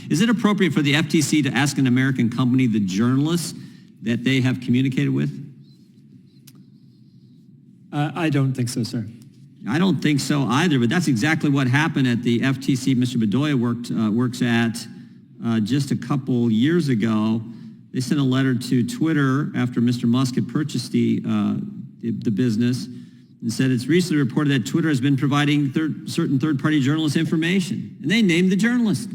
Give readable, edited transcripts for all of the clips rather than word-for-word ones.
Is it appropriate for the FTC to ask an American company, the journalists, that they have communicated with? I don't think so, sir. I don't think so either, but that's exactly what happened at the FTC Mr. Bedoya works at just a couple years ago. They sent a letter to Twitter after Mr. Musk had purchased the business and said it's recently reported that Twitter has been providing certain third-party journalists information. And they named the journalists.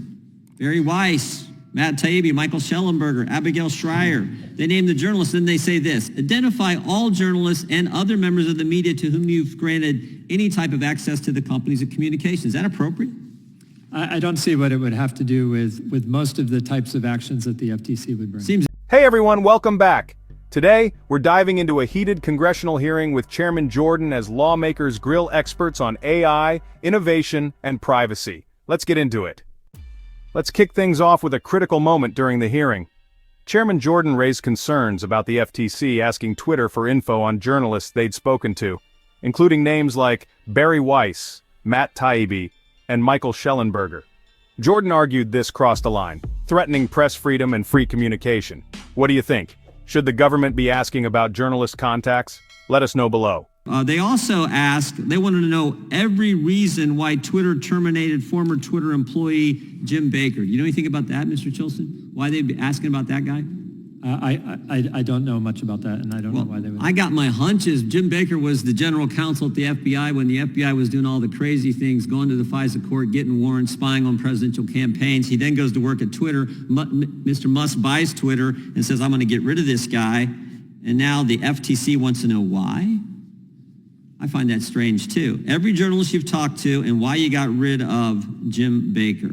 Barry Weiss, Matt Taibbi, Michael Schellenberger, Abigail Schreier. They name the journalists, and they say this: identify all journalists and other members of the media to whom you've granted any type of access to the companies of communication. Is that appropriate? I don't see what it would have to do with most of the types of actions that the FTC would bring. Hey everyone, welcome back. Today, we're diving into a heated congressional hearing with Chairman Jordan as lawmakers grill experts on AI, innovation, and privacy. Let's get into it. Let's kick things off with a critical moment during the hearing. Chairman Jordan raised concerns about the FTC asking Twitter for info on journalists they'd spoken to, including names like Barry Weiss, Matt Taibbi, and Michael Schellenberger. Jordan argued this crossed a line, threatening press freedom and free communication. What do you think? Should the government be asking about journalist contacts? Let us know below. They also they wanted to know every reason why Twitter terminated former Twitter employee Jim Baker. You know anything about that, Mr. Chilson? Why they'd be asking about that guy? I don't know much about that, and I don't know why they would. I got my hunches. Jim Baker was the general counsel at the FBI when the FBI was doing all the crazy things, going to the FISA court, getting warrants, spying on presidential campaigns. He then goes to work at Twitter. Mr. Musk buys Twitter and says, I'm going to get rid of this guy. And now the FTC wants to know why? I find that strange, too. Every journalist you've talked to and why you got rid of Jim Baker.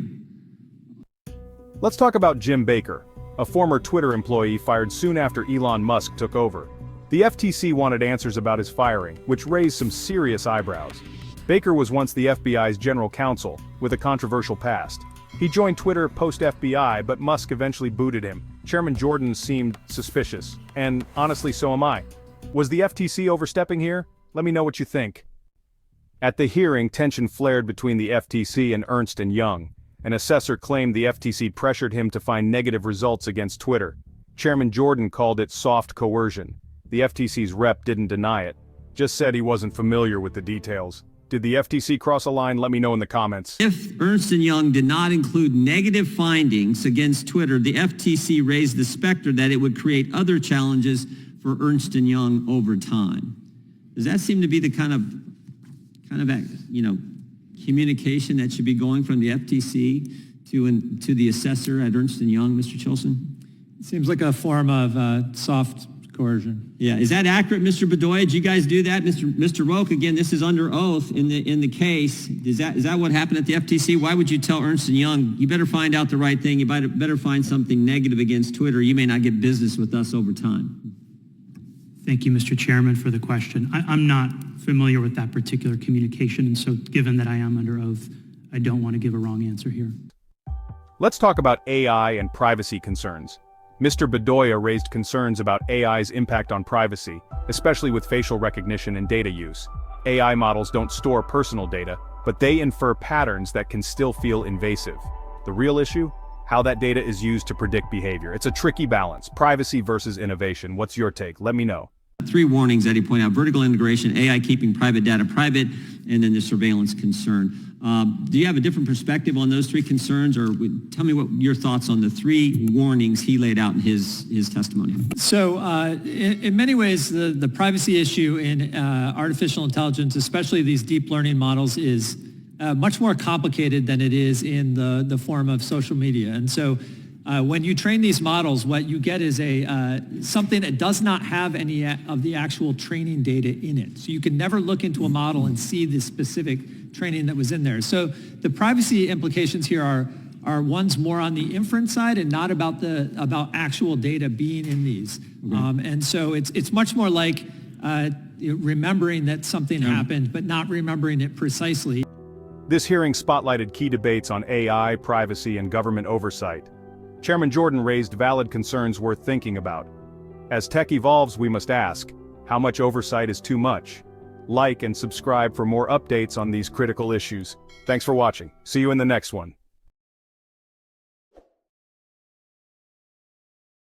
Let's talk about Jim Baker, a former Twitter employee fired soon after Elon Musk took over. The FTC wanted answers about his firing, which raised some serious eyebrows. Baker was once the FBI's general counsel, with a controversial past. He joined Twitter post-FBI, but Musk eventually booted him. Chairman Jordan seemed suspicious, and honestly so am I. Was the FTC overstepping here? Let me know what you think. At the hearing, tension flared between the FTC and Ernst Young. An assessor claimed the FTC pressured him to find negative results against Twitter. Chairman Jordan called it soft coercion. The FTC's rep didn't deny it, just said he wasn't familiar with the details. Did the FTC cross a line? Let me know in the comments. If Ernst Young did not include negative findings against Twitter, the FTC raised the specter that it would create other challenges for Ernst Young over time. Does that seem to be the kind of communication that should be going from the FTC to the assessor at Ernst Young, Mr. Chilson? It seems like a form of soft coercion. Yeah, is that accurate, Mr. Bedoya? Did you guys do that, Mr. Roque? Again, this is under oath in the case. Is that what happened at the FTC? Why would you tell Ernst Young, you better find out the right thing, you better find something negative against Twitter, you may not get business with us over time? Thank you, Mr. Chairman, for the question. I'm not familiar with that particular communication, and so given that I am under oath, I don't want to give a wrong answer here. Let's talk about AI and privacy concerns. Mr. Bedoya raised concerns about AI's impact on privacy, especially with facial recognition and data use. AI models don't store personal data, but they infer patterns that can still feel invasive. The real issue? How that data is used to predict behavior. It's a tricky balance, privacy versus innovation. What's your take? Let me know. 3 warnings that he pointed out: vertical integration, AI keeping private data private, and then the surveillance concern. Do you have a different perspective on those 3 concerns, or tell me what your thoughts on the 3 warnings he laid out in his testimony? So in many ways, the privacy issue in artificial intelligence, especially these deep learning models, is much more complicated than it is in the form of social media. And so when you train these models, what you get is something that does not have any of the actual training data in it. So you can never look into a model and see the specific training that was in there. So the privacy implications here are ones more on the inference side and not about actual data being in these. Okay. And so it's much more like remembering that something happened, but not remembering it precisely. This hearing spotlighted key debates on AI, privacy, and government oversight. Chairman Jordan raised valid concerns worth thinking about. As tech evolves, we must ask, how much oversight is too much? Like and subscribe for more updates on these critical issues. Thanks for watching. See you in the next one.